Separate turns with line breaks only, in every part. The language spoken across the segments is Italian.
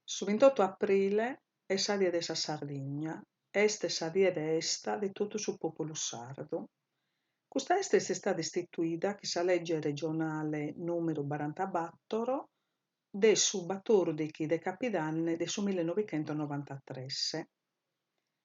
Su 28 aprile è sa die de sa Sardigna, est sa die de esta de totu su populu sardu. Custa est stada istituida chi sa legge regionale numero 44 de su 14 de Capidanne de su 1993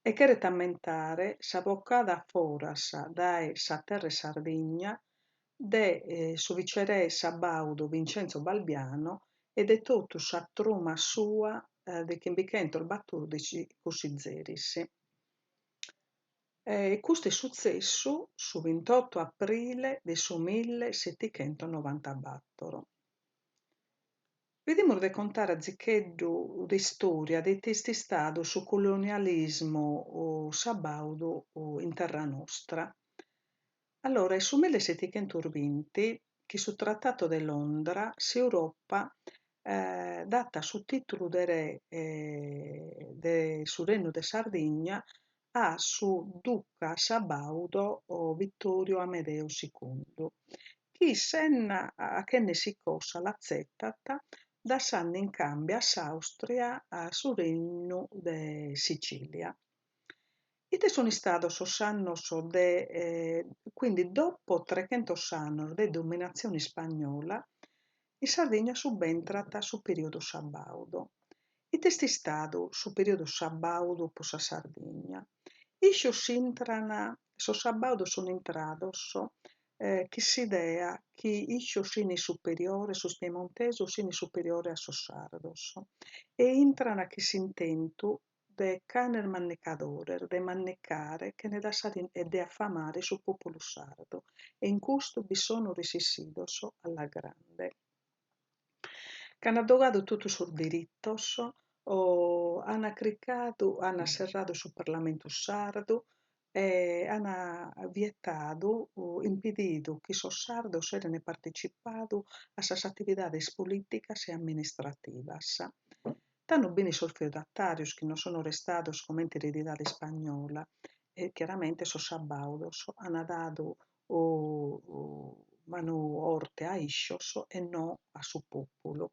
e cheret ammentare sa boccada foras dae sa terra Sardigna de su viceré Sabaudo Vincenzo Balbiano e de totu sa truma sua de chimbichento il 14 cussi zeris. Custu è successu su 28 aprile de su 1794. Vedimus de contare a zicheddu de istoria de testi stadu su colonialismo sabaudu in terra nostra. Allora, è su 1720 che sul Trattato di Londra s'Europa data su titolo de re su Regno de Sardigna a su duca Sabaudo o Vittorio Amedeo II, chi senna a che ne si cosa l'accettata da sanno in cambio a s'Austria a su Regno de Sicilia. Ite sono stato annos quindi dopo 300 anni di dominazione spagnola, in Sardegna subentrata su periodo sabaudo. Ite è stato su periodo sabaudo per sa Sardegna. Iscio s'intrana, so sabaudo sono intrados, chi si idea chi iscio sini superiore, sus piemontese o sini superiore a sos sardos. E intrana chi si intentu de caner mannecadores, de mannecare che ne da e de affamare su popolo sardo, e in questo vi sono risissidos alla grande. C'hanno addogado tutti sus dirittos, hanno criccato, hanno serrato sul Parlamento sardo, hanno vietato, impedito che sos sardos erano partecipato a sas attividades políticas e amministrativas. Tanno bene sos feudatarios che non sono restados come eredità spagnola e chiaramente sos sabaudos hanno dato mano orte a iscios e no a su popolo.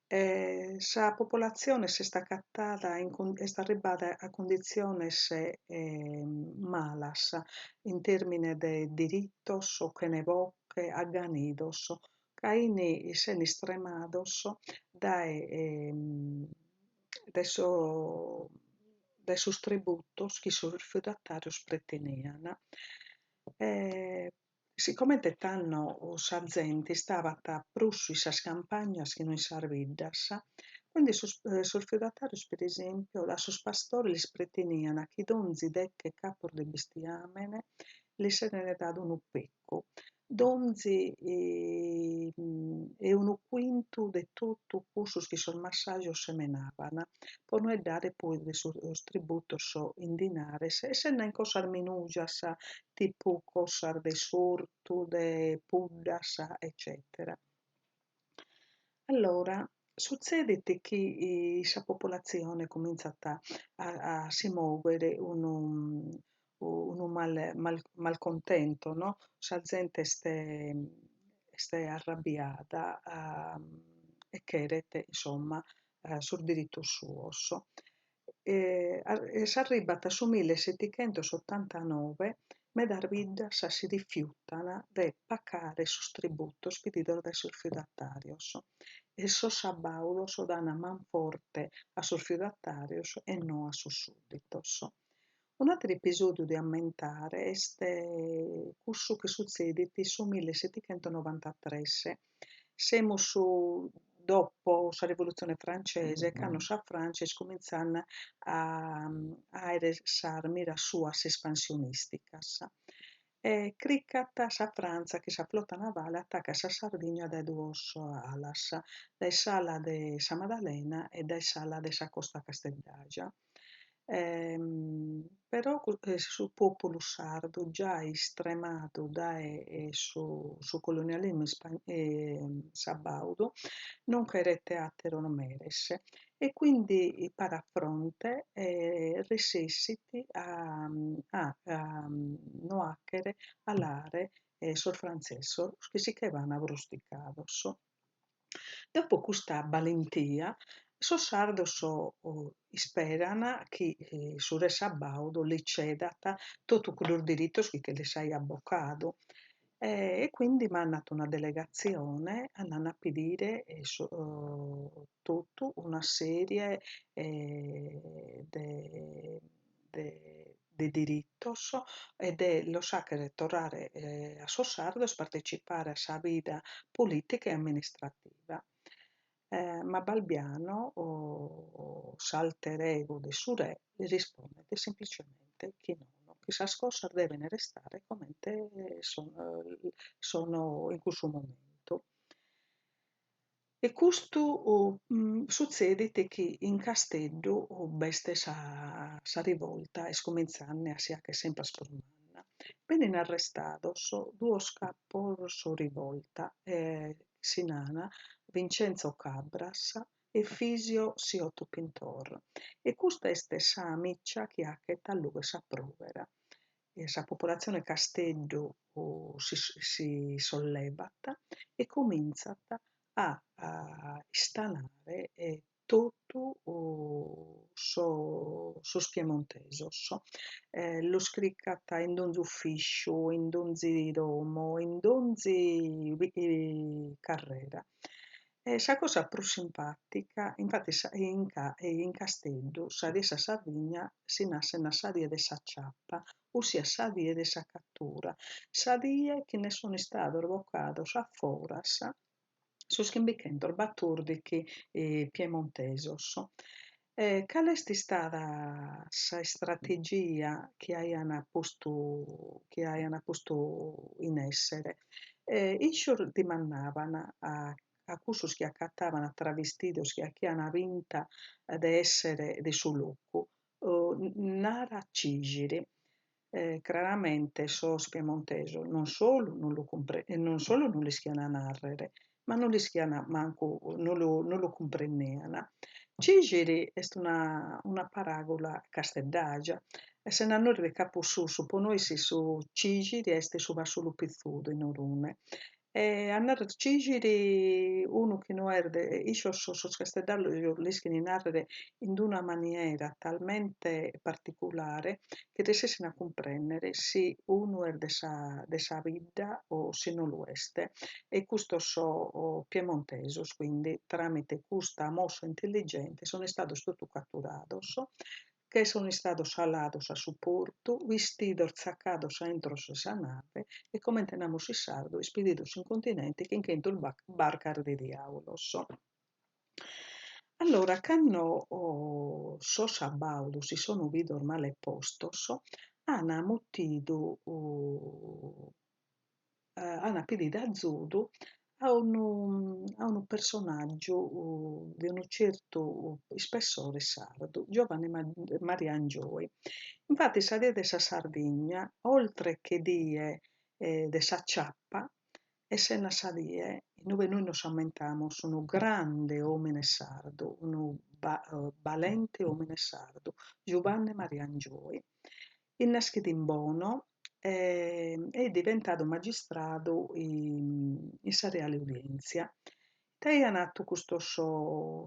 Sa popolazione si sta cattata est arribada a condiciones malas in termine de dirittos o che ne voce agganidos, caini sen estremados dae sus tributos chi sus feudatarios pretenean. Siccome t'anno sa gente stavat prus in sas campagnas che non in sarviddas, quindi sus feudatarios, per esempio, a sus pastores lis pretenean chi donzi dece capos de bestiamene lis erene dadu unu peccu, donzi e unu quintu de totu cussus chi sos massagios semenavan, po no dare poi de sos tributos in dinares, e senna in cosas minugias tipo cosas de sortu, de puddas, eccetera. Allora, succedete che sa popolazione cominciata a si muovere un malcontento, no? Sa gente ste arrabbiata e chiedete, insomma, sul diritto suo. S'arribata su 1789 medar viddas si rifiutano de pagare sus tributos pedidos de sus feudatarios. E sos sabaudos dan manforte a sus feudatarios e no a sus súditos. Un altro episodio di ammentare est cussu che succedit su 1793. Semo su dopo sa rivoluzione francese, canno sa Francia comincian a s'armire suas espansionisticas. Cricat sa Franza che sa flotta navale attacca sa Sardigna dai duos alas, dai s'ala de sa Maddalena e dai s'ala de sa Costa Castellagia. Però su popolo sardo già estremato da su colonialismo sabaudo non querette atterono meres e quindi parafronte resessiti a no hacchere all'are sul franceso che si chiamano brusticados. Dopo questa valentia, Sos sardos isperana chi su re Sabaudo li cedata totu cuddus diritos chi de s'aiat boccadu. E quindi m'annat una delegazione, andant a pidire totu una serie de diritos e de los hacer torrare a sos sardos partecipare a sa vida politica e amministrativa. Ma Balbiano, s'alter ego de su re, li rispondet semplicemente chi no, chi sas cosas deben restare comente sono in cussu momentu. E custu suzzedit chi in Casteddu b'est sa rivolta, est cuminzanne a siach semper prus manna. Benin arrestados duos capos rivolta, si nana Vincenzo Cabras e Fisio Siotto Pintor. E custa est sa miccia chi achet a lueghe sa pruvera. Sa popolazione Casteddu si sollevat e cominzat a istanare totu sos piemontesos. Los cricat in donzi ufisciu, in donzi domo, in donzi carrera. Sa cosa prus simpatica, infatti in Casteddu sa die sa Sardigna si nassent sa die de sa ciappa, ossia sa die de sa cattura, sa die chi ne sunt istados bocados a foras sos chimbichentos baturdichi piemontesos. Cale est istada sa istrategia chi aian postu in essere? Iscios dimannavan a cussos chi accatavan travestidos chi achian finta de essere de su locu, nara cigiri. Claramente sos piemontesos non solo non l'ischian narrere, ma non l'ischian mancu, non lo cumprennean. Cigiri est una paraula casteddagia, e se n'annorre capu su po noi su cigiri est su vassulu pizzudu in orune. A narrere cigiri unu chi no erde, iscios sos casteddalos l'ischin narrere in d'una maniera talmente particulare che resessin a cumprennere si unu est de sa bidda o si non lo est. E custos piemontesos, quindi, tramite custa mossa intelligente, sono istados totu catturados, che sono istados alados a su portu, vistidos, zaccados aintro sa nave e, comente namus is sardu, ispedidos in continente chinch'entru barcas de diabolos. Allora, cando sos abaudus si sono vidos male postos, an muttidu, an pedidu ajudu a unu personaggio di un certo spessore sardo, Giovanni Mariangioi. Infatti sa die de sa Sardigna, oltre che die de sa ciappa, essenda sa die inue noi nos ammentamus unu grande omine sardo, unu valente omine sardo, Giovanni Mariangioi. Naschidu in Bono, è diventato magistrato in sa Reale Udienzia. T'aian tu custos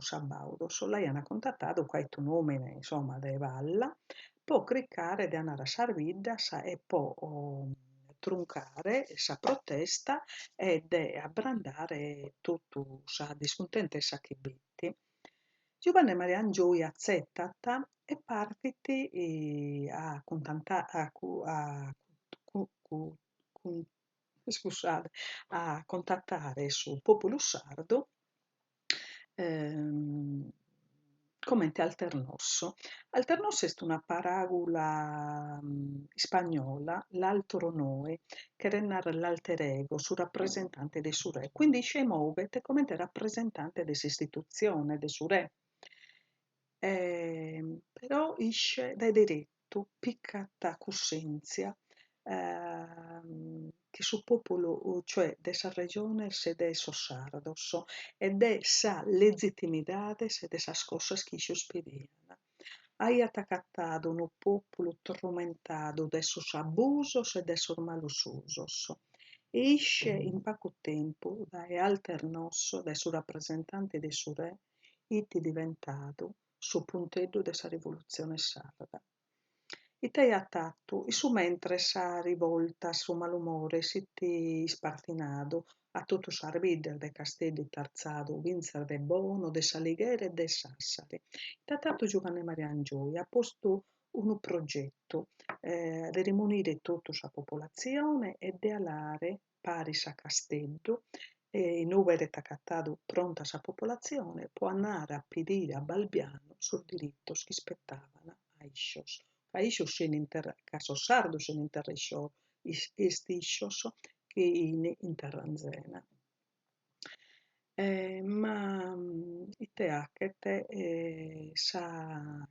sabaudos, l'aian contattato quae un omine, insomma, de valla, po cricare de anare a Sarviddas e po truncare sa protesta e de abbrandare totu sa discuntentessa chi bitti. Giovanni Mariangioi azzettat e partit a a contattare su populu sardu comente alternosso. Alternosso est una paràula spagnola, l'altro noi, che narra l'alter ego, su rappresentante de su re. Quindi isce movet comente rappresentante de s'istituzione, de su re. Però isce dai diretto, piccata cussenzia, che su popolo, cioè de sa regione se de sos sardos, ed è sa legittimidade se de sas cosas chi iscios pedian. Aiat acattadu unu populu tormentadu de sos abusos e de sos malus usos. E isce in pacu tempu, dae alter nosso, de su rappresentante de su re, iti diventato su punteggio de sa rivoluzione sarda. Ite a tattu, su mentre sa rivolta, su malumore, sitti ispartinado, a tutto s'arbidder de Castelli Tarzadu, Vinzer de Bono, de Salighere e de Sassari. Da tanto Giovanni Maria Angioia ha posto un progetto di rimunire tutta la popolazione e di alare paris a Castello in ove era accattato pronta sa popolazione può andare a pedire a Balbiano sul diritto che spettavano a iscios. A iscios se caso sardo se ne interresciò est iscios che in terranzena. Ma ite acchete sa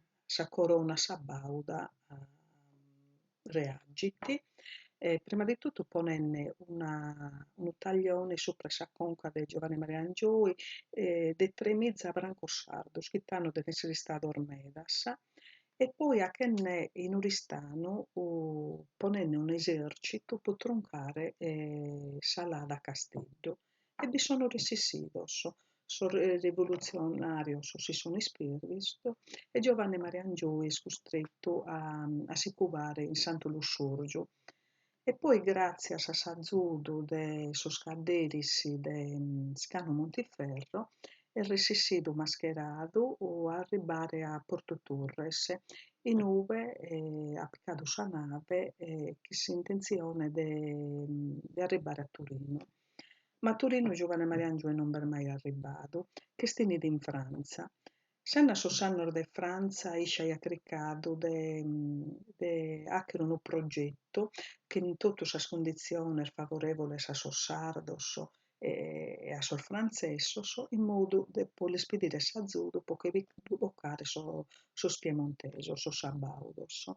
corona sa bauda reagiti. Prima di tutto ponenne un taglione sopra sa conca di Giovanni Maria Angioi de tre mezza branco sardo, schittano dell'essere stato Ormedas, e poi a che ne in Uristano ponenne un esercito per troncare Salada Castello e vi sono risissidos, rivoluzionarios si sono ispirito e Giovanni Maria Angiois fu costretto a si covare in Santo Lussurgio. E poi grazie a Sassazudo de Soscarderis de Scano Montiferro è resistido mascherado o arrivare a Porto Torres in ove ha piccato sua nave che si intenzione di arrivare a Torino. Ma a Torino Giovanni Maria Angioe non è mai arrivato, che stinide in Francia. Senna Sosannor de Franza isce a criccado de hacker un progetto che in tutte le condizioni favorevoli a Sossardos e a Sol Francessos in modo de poter spedire Sazudo poche evocare sos piemontesos, sos sabaudos.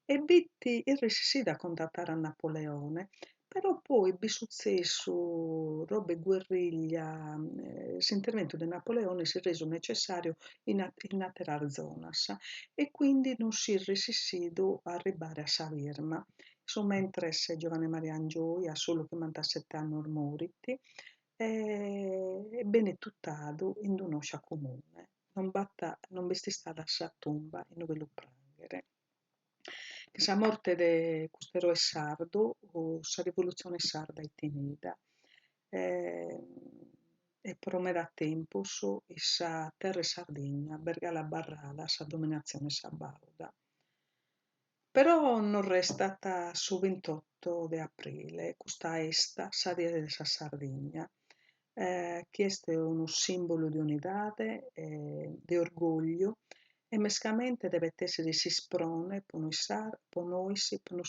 E bitti il resisì da contattare a Napoleone, però poi è successo robe guerriglia, l'intervento di Napoleone si è reso necessario in atterrar zonas e quindi non si è resistito a arrivare a Savirma. Mentre Giovanni Maria Angioia, solo che 97 anni moriti, è bene tuttato in un'oscia comune. Non vesti stata sa tomba in dove lo prangere. Che sa morte di questo eroe sardo, o sa rivoluzione sarda è tenuta. E promeda tempo e sa terra Sardegna, bergala barrada, sa dominazione sabauda. Però non restata su 28 di aprile, questa esta, sa di Sardegna, che è uno simbolo di unità, di orgoglio, e mescamente deve essere si sprone per noi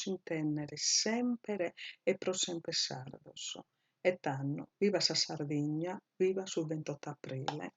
intendere sempre e pro sempre sardos. E tanno, viva sa Sardegna, viva sul 28 aprile.